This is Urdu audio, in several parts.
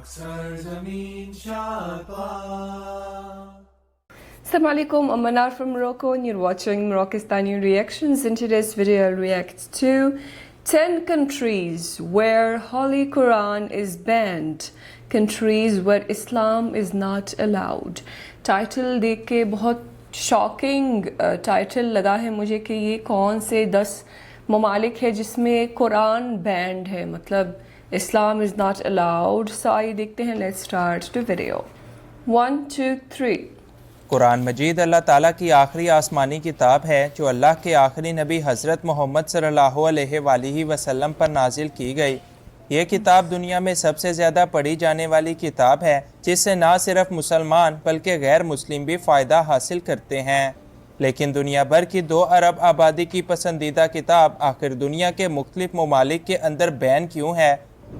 Sarzamin Shapa. Assalamu alaikum, I'm Manar from Morocco and you're watching Moroccistani Reactions. In today's video I'll react to 10 countries where Holy Quran is banned, countries where Islam is not allowed. Title دیکھ کے بہت شاکنگ ٹائٹل لگا ہے مجھے کہ یہ کون سے 10 ممالک ہے جس میں قرآن بینڈ ہے، مطلب اسلام از ناٹ الاؤڈ. سو آئیے دیکھتے ہیں، لیٹس اسٹارٹ دی ویڈیو. 1 2 3. قرآن مجید اللہ تعالیٰ کی آخری آسمانی کتاب ہے جو اللہ کے آخری نبی حضرت محمد صلی اللہ علیہ وآلہ وسلم پر نازل کی گئی. یہ کتاب دنیا میں سب سے زیادہ پڑھی جانے والی کتاب ہے جس سے نہ صرف مسلمان بلکہ غیر مسلم بھی فائدہ حاصل کرتے ہیں. لیکن دنیا بھر کی 2 ارب آبادی کی پسندیدہ کتاب آخر دنیا کے مختلف ممالک کے اندر بین کیوں ہے؟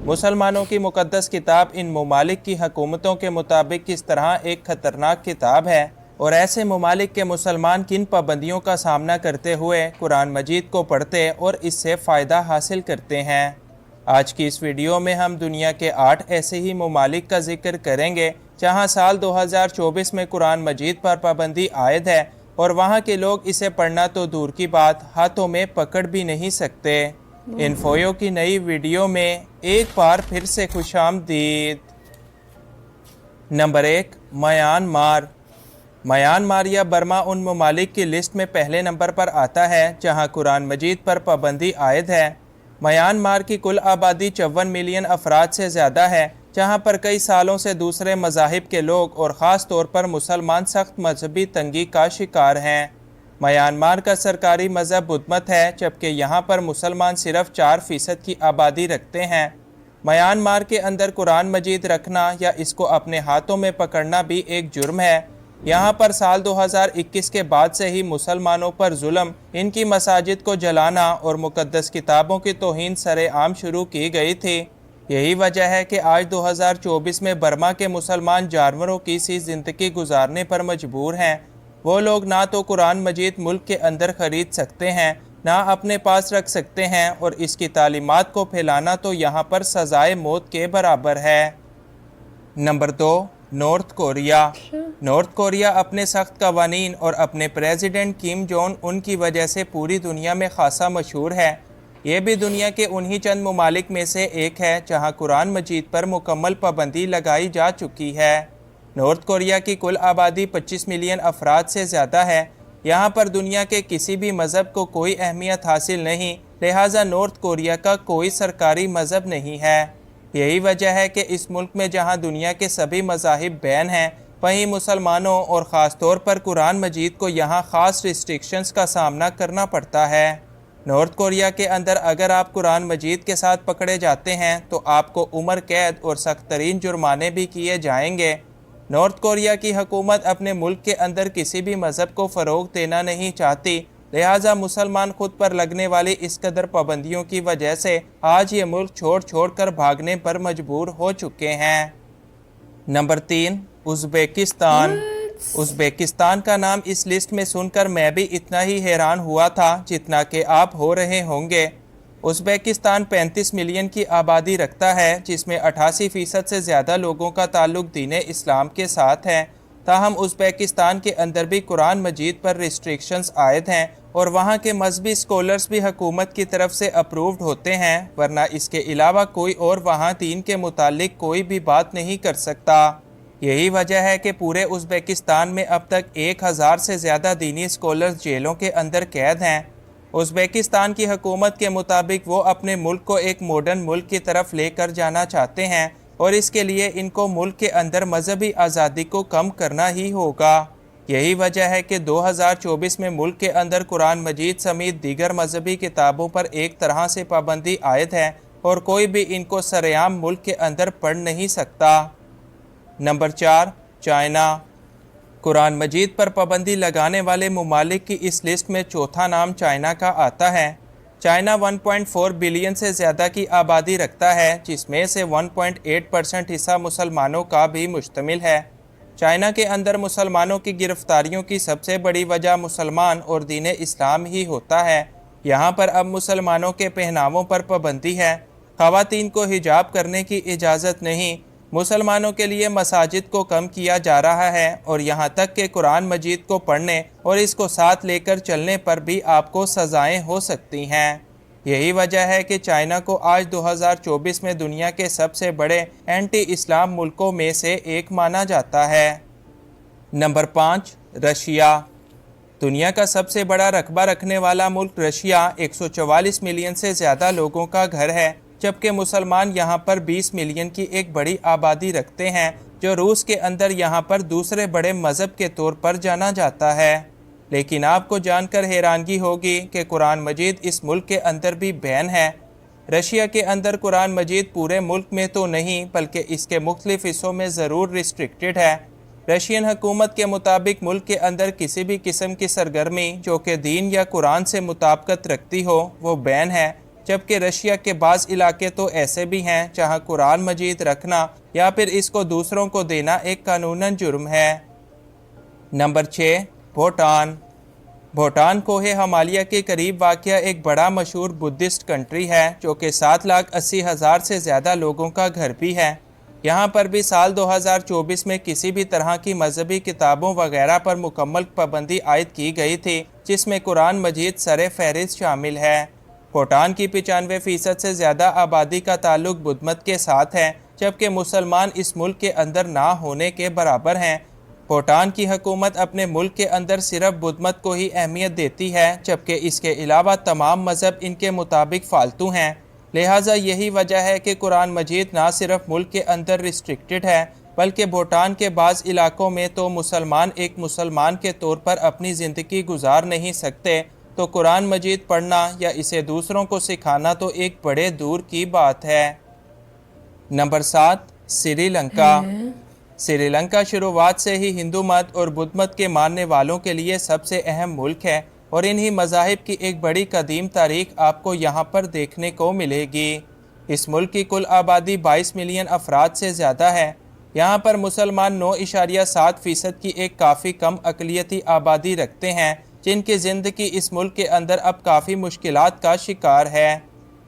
مسلمانوں کی مقدس کتاب ان ممالک کی حکومتوں کے مطابق کس طرح ایک خطرناک کتاب ہے، اور ایسے ممالک کے مسلمان کن پابندیوں کا سامنا کرتے ہوئے قرآن مجید کو پڑھتے اور اس سے فائدہ حاصل کرتے ہیں. آج کی اس ویڈیو میں ہم دنیا کے 8 ایسے ہی ممالک کا ذکر کریں گے جہاں سال 2024 میں قرآن مجید پر پابندی عائد ہے اور وہاں کے لوگ اسے پڑھنا تو دور کی بات ہاتھوں میں پکڑ بھی نہیں سکتے. انفویو کی نئی ویڈیو میں ایک بار پھر سے خوش آمدید. Number 1، Myanmar. میانمار یا برما ان ممالک کی لسٹ میں پہلے نمبر پر آتا ہے جہاں قرآن مجید پر پابندی عائد ہے. میانمار کی کل آبادی 54 ملین افراد سے زیادہ ہے، جہاں پر کئی سالوں سے دوسرے مذاہب کے لوگ اور خاص طور پر مسلمان سخت مذہبی تنگی کا شکار ہیں. میانمار کا سرکاری مذہب بدھ مت ہے، جبکہ یہاں پر مسلمان صرف 4% کی آبادی رکھتے ہیں. میانمار کے اندر قرآن مجید رکھنا یا اس کو اپنے ہاتھوں میں پکڑنا بھی ایک جرم ہے. یہاں پر سال 2021 کے بعد سے ہی مسلمانوں پر ظلم، ان کی مساجد کو جلانا اور مقدس کتابوں کی توہین سر عام شروع کی گئی تھی. یہی وجہ ہے کہ آج 2024 میں برما کے مسلمان جانوروں کی سی زندگی گزارنے پر مجبور ہیں. وہ لوگ نہ تو قرآن مجید ملک کے اندر خرید سکتے ہیں، نہ اپنے پاس رکھ سکتے ہیں، اور اس کی تعلیمات کو پھیلانا تو یہاں پر سزائے موت کے برابر ہے. Number 2، north Korea. North Korea اپنے سخت قوانین اور اپنے پریزیڈنٹ کیم جونگ ان کی وجہ سے پوری دنیا میں خاصا مشہور ہے. یہ بھی دنیا کے انہی چند ممالک میں سے ایک ہے جہاں قرآن مجید پر مکمل پابندی لگائی جا چکی ہے. نارتھ کوریا کی کل آبادی 25 ملین افراد سے زیادہ ہے. یہاں پر دنیا کے کسی بھی مذہب کو کوئی اہمیت حاصل نہیں، لہٰذا نارتھ کوریا کا کوئی سرکاری مذہب نہیں ہے. یہی وجہ ہے کہ اس ملک میں جہاں دنیا کے سبھی مذاہب بین ہیں، وہیں مسلمانوں اور خاص طور پر قرآن مجید کو یہاں خاص ریسٹرکشنز کا سامنا کرنا پڑتا ہے. نارتھ کوریا کے اندر اگر آپ قرآن مجید کے ساتھ پکڑے جاتے ہیں تو آپ کو عمر قید اور سخت ترین جرمانے بھی کیے جائیں گے. نارتھ کوریا کی حکومت اپنے ملک کے اندر کسی بھی مذہب کو فروغ دینا نہیں چاہتی، لہٰذا مسلمان خود پر لگنے والی اس قدر پابندیوں کی وجہ سے آج یہ ملک چھوڑ کر بھاگنے پر مجبور ہو چکے ہیں. Number 3، Uzbekistan. ازبیکستان کا نام اس لسٹ میں سن کر میں بھی اتنا ہی حیران ہوا تھا جتنا کہ آپ ہو رہے ہوں گے. ازبیکستان 35 ملین کی آبادی رکھتا ہے، جس میں 88% سے زیادہ لوگوں کا تعلق دین اسلام کے ساتھ ہے. تاہم ازبیکستان کے اندر بھی قرآن مجید پر ریسٹرکشنز عائد ہیں اور وہاں کے مذہبی اسکولرز بھی حکومت کی طرف سے اپرووڈ ہوتے ہیں، ورنہ اس کے علاوہ کوئی اور وہاں دین کے متعلق کوئی بھی بات نہیں کر سکتا. یہی وجہ ہے کہ پورے ازبیکستان میں اب تک 1000 سے زیادہ دینی اسکولرز جیلوں کے اندر قید ہیں. ازبیکستان کی حکومت کے مطابق وہ اپنے ملک کو ایک ماڈرن ملک کی طرف لے کر جانا چاہتے ہیں، اور اس کے لیے ان کو ملک کے اندر مذہبی آزادی کو کم کرنا ہی ہوگا. یہی وجہ ہے کہ 2024 میں ملک کے اندر قرآن مجید سمیت دیگر مذہبی کتابوں پر ایک طرح سے پابندی عائد ہے اور کوئی بھی ان کو سرعام ملک کے اندر پڑھ نہیں سکتا. Number 4، China. قرآن مجید پر پابندی لگانے والے ممالک کی اس لسٹ میں چوتھا نام چائنا کا آتا ہے. چائنا 1.4 بلین سے زیادہ کی آبادی رکھتا ہے، جس میں سے 1.8% حصہ مسلمانوں کا بھی مشتمل ہے. چائنا کے اندر مسلمانوں کی گرفتاریوں کی سب سے بڑی وجہ مسلمان اور دین اسلام ہی ہوتا ہے. یہاں پر اب مسلمانوں کے پہناووں پر پابندی ہے. خواتین کو حجاب کرنے کی اجازت نہیں. مسلمانوں کے لیے مساجد کو کم کیا جا رہا ہے اور یہاں تک کہ قرآن مجید کو پڑھنے اور اس کو ساتھ لے کر چلنے پر بھی آپ کو سزائیں ہو سکتی ہیں۔ یہی وجہ ہے کہ چائنا کو آج 2024 میں دنیا کے سب سے بڑے اینٹی اسلام ملکوں میں سے ایک مانا جاتا ہے۔ Number 5، Russia. دنیا کا سب سے بڑا رقبہ رکھنے والا ملک رشیا 144 ملین سے زیادہ لوگوں کا گھر ہے، جبکہ مسلمان یہاں پر 20 ملین کی ایک بڑی آبادی رکھتے ہیں، جو روس کے اندر یہاں پر دوسرے بڑے مذہب کے طور پر جانا جاتا ہے۔ لیکن آپ کو جان کر حیرانگی ہوگی کہ قرآن مجید اس ملک کے اندر بھی بین ہے۔ رشیا کے اندر قرآن مجید پورے ملک میں تو نہیں بلکہ اس کے مختلف حصوں میں ضرور ریسٹرکٹڈ ہے۔ رشین حکومت کے مطابق ملک کے اندر کسی بھی قسم کی سرگرمی جو کہ دین یا قرآن سے مطابقت رکھتی ہو وہ بین ہے، جبکہ رشیا کے بعض علاقے تو ایسے بھی ہیں جہاں قرآن مجید رکھنا یا پھر اس کو دوسروں کو دینا ایک قانوناً جرم ہے۔ نمبر 6، بھوٹان۔ بھوٹان کوہ ہمالیہ کے قریب واقع ایک بڑا مشہور بدھسٹ کنٹری ہے جو کہ 7,80,000 سے زیادہ لوگوں کا گھر بھی ہے۔ یہاں پر بھی سال 2024 میں کسی بھی طرح کی مذہبی کتابوں وغیرہ پر مکمل پابندی عائد کی گئی تھی، جس میں قرآن مجید سر فہرست شامل ہے۔ بھوٹان کی 95% سے زیادہ آبادی کا تعلق بدھ مت کے ساتھ ہے، جبکہ مسلمان اس ملک کے اندر نہ ہونے کے برابر ہیں۔ بھوٹان کی حکومت اپنے ملک کے اندر صرف بدھ مت کو ہی اہمیت دیتی ہے، جبکہ اس کے علاوہ تمام مذہب ان کے مطابق فالتو ہیں۔ لہٰذا یہی وجہ ہے کہ قرآن مجید نہ صرف ملک کے اندر ریسٹرکٹڈ ہے بلکہ بھوٹان کے بعض علاقوں میں تو مسلمان ایک مسلمان کے طور پر اپنی زندگی گزار نہیں سکتے، تو قرآن مجید پڑھنا یا اسے دوسروں کو سکھانا تو ایک بڑے دور کی بات ہے۔ نمبر 7، سری لنکا۔ سری لنکا شروعات سے ہی ہندو مت اور بدھ مت کے ماننے والوں کے لیے سب سے اہم ملک ہے، اور انہی مذاہب کی ایک بڑی قدیم تاریخ آپ کو یہاں پر دیکھنے کو ملے گی۔ اس ملک کی کل آبادی 22 ملین افراد سے زیادہ ہے۔ یہاں پر مسلمان 9.7% کی ایک کافی کم اقلیتی آبادی رکھتے ہیں، جن کی زندگی اس ملک کے اندر اب کافی مشکلات کا شکار ہے۔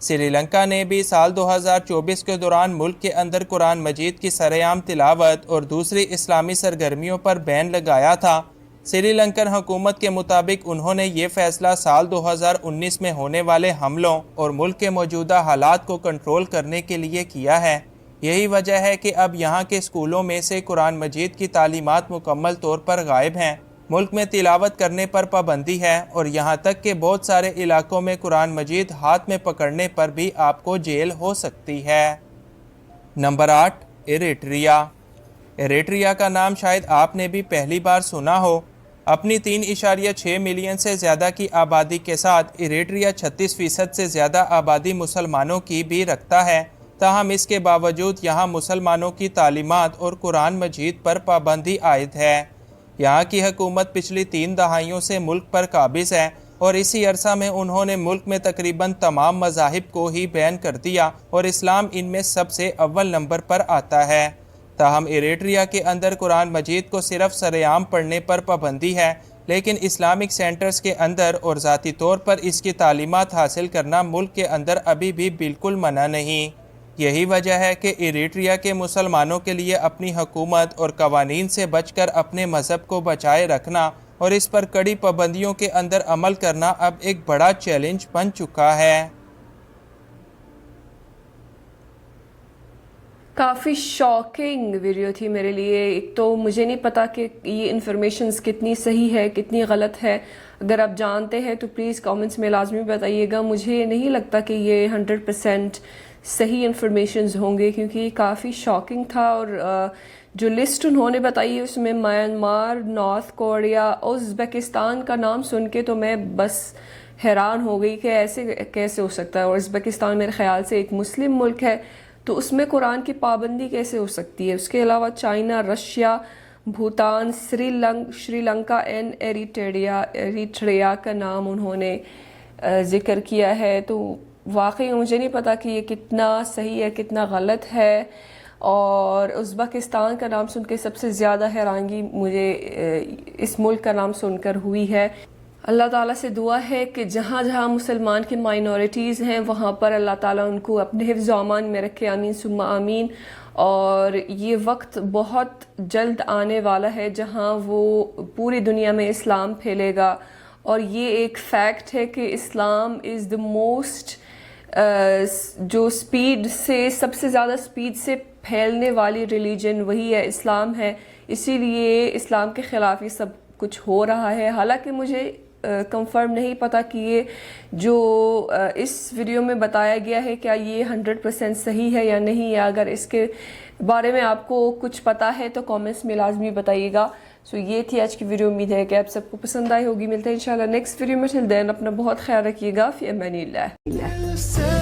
سری لنکا نے بھی سال 2024 کے دوران ملک کے اندر قرآن مجید کی سرعام تلاوت اور دوسری اسلامی سرگرمیوں پر بین لگایا تھا۔ سری لنکن حکومت کے مطابق انہوں نے یہ فیصلہ سال 2019 میں ہونے والے حملوں اور ملک کے موجودہ حالات کو کنٹرول کرنے کے لیے کیا ہے۔ یہی وجہ ہے کہ اب یہاں کے اسکولوں میں سے قرآن مجید کی تعلیمات مکمل طور پر غائب ہیں، ملک میں تلاوت کرنے پر پابندی ہے، اور یہاں تک کہ بہت سارے علاقوں میں قرآن مجید ہاتھ میں پکڑنے پر بھی آپ کو جیل ہو سکتی ہے۔ Number 8، Eritrea. ایریٹریا کا نام شاید آپ نے بھی پہلی بار سنا ہو۔ اپنی 3.6 ملین سے زیادہ کی آبادی کے ساتھ ایریٹریا 36% سے زیادہ آبادی مسلمانوں کی بھی رکھتا ہے، تاہم اس کے باوجود یہاں مسلمانوں کی تعلیمات اور قرآن مجید پر پابندی عائد ہے۔ یہاں کی حکومت پچھلی 3 دہائیوں سے ملک پر قابض ہے، اور اسی عرصہ میں انہوں نے ملک میں تقریباً تمام مذاہب کو ہی بین کر دیا، اور اسلام ان میں سب سے اول نمبر پر آتا ہے۔ تاہم ایریٹریا کے اندر قرآن مجید کو صرف سرعام پڑھنے پر پابندی ہے، لیکن اسلامک سینٹرز کے اندر اور ذاتی طور پر اس کی تعلیمات حاصل کرنا ملک کے اندر ابھی بھی بالکل منع نہیں۔ یہی وجہ ہے کہ ایریٹریا کے مسلمانوں کے لیے اپنی حکومت اور قوانین سے بچ کر اپنے مذہب کو بچائے رکھنا اور اس پر کڑی پابندیوں کے اندر عمل کرنا اب ایک بڑا چیلنج بن چکا ہے۔ کافی شاکنگ ویڈیو تھی میرے لیے۔ ایک تو مجھے نہیں پتا کہ یہ انفارمیشنز کتنی صحیح ہے کتنی غلط ہے، اگر آپ جانتے ہیں تو پلیز کامنٹس میں لازمی بتائیے گا۔ مجھے نہیں لگتا کہ یہ 100% صحیح انفارمیشنز ہوں گے، کیونکہ یہ کافی شاکنگ تھا، اور جو لسٹ انہوں نے بتائی اس میں میانمار، نارتھ کوریا، ازبکستان کا نام سن کے تو میں بس حیران ہو گئی کہ ایسے کیسے ہو سکتا ہے۔ اور ازبکستان میرے خیال سے ایک مسلم ملک ہے، تو اس میں قرآن کی پابندی کیسے ہو سکتی ہے؟ اس کے علاوہ China, Russia, Bhutan, Sri Lanka and Eritrea کا نام انہوں نے ذکر کیا ہے، تو واقعی مجھے نہیں پتا کہ یہ کتنا صحیح ہے کتنا غلط ہے۔ اور ازبکستان کا نام سن کے سب سے زیادہ حیرانگی مجھے اس ملک کا نام سن کر ہوئی ہے۔ اللہ تعالیٰ سے دعا ہے کہ جہاں جہاں مسلمان کی مائنورٹیز ہیں وہاں پر اللہ تعالیٰ ان کو اپنے حفظ و امان میں رکھے، آمین ثم آمین. اور یہ وقت بہت جلد آنے والا ہے جہاں وہ پوری دنیا میں اسلام پھیلے گا، اور یہ ایک فیکٹ ہے کہ اسلام از دا موسٹ جو سپیڈ سے سب سے زیادہ سپیڈ سے پھیلنے والی ریلیجن وہی ہے، اسلام ہے. اسی لیے اسلام کے خلاف یہ سب کچھ ہو رہا ہے. حالانکہ مجھے کنفرم نہیں پتہ کہ یہ جو اس ویڈیو میں بتایا گیا ہے کیا یہ 100% صحیح ہے یا نہیں، یا اگر اس کے بارے میں آپ کو کچھ پتہ ہے تو کامنٹس میں لازمی بتائیے گا. سو یہ تھی آج کی ویڈیو، امید ہے کہ آپ سب کو پسند آئی ہوگی. ملتے ہیں انشاءاللہ نیکسٹ ویڈیو میں. ٹل دین اپنا بہت خیال رکھیے گا. فی امان اللہ.